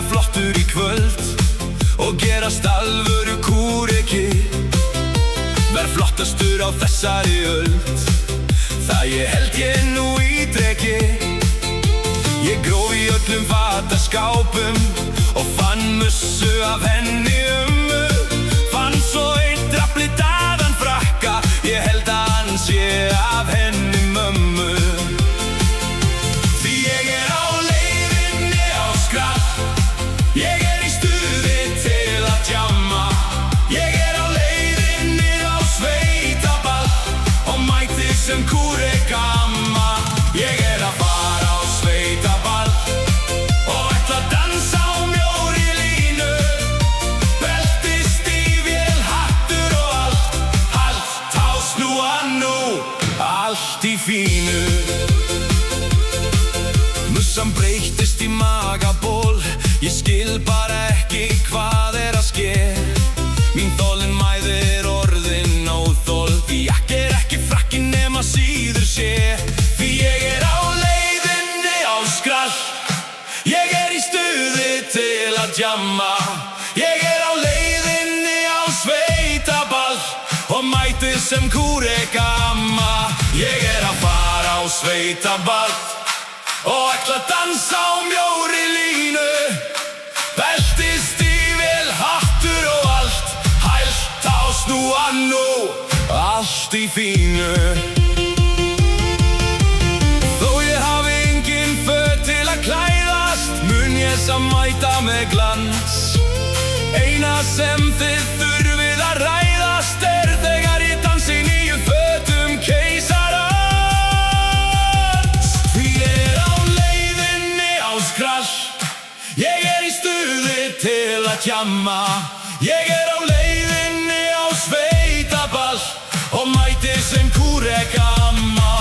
vera flottur í kvöld og gerast alvöru kúreki. Verð flottastur á þessari öld, það ég held ég nú ítreki. Ég gróf í öllum fataskápum og fann mussu af henni fann svo einn draflitaðan frakka, ég held að hann sé af henni mömmu. Því ég á leiðinni á skrall, ég í stuði til að djamma. Ég á leiðinni á sveitaball og mæti sem kúrekamma. Ég að fara á sveitaball og ætla að dansa á mjóri línu. Beltistífél, hattur og allt, halt á snúa nú, allt í fínu. Mussan breyttist í magaból, ég skil bara ekki hvað að ske. Mín þolinmæði orðin óþol, því ekki frakki nema síður sé. Því ég á leiðinni á skrall, ég í stuði til að djamma. Ég á leiðinni á sveitaball og mæti sem kúrekamma. Ég að fara á sveitaball og ætla að dansa á mjóri línu. Beltistífél, hattur og allt, hælt á snúa nú, allt í fínu. Þó ég hafi engin föt til að klæðast, mun ég samt mæta með glans. Eina sem þið þurfið að ræðast þegar ég dansi í nýju fötum keisarans. Því ég á leiðinni á skrall, ég í stuði til að djamma. Ég á leiðinni á sveitaball og mæti sem kúrekamma.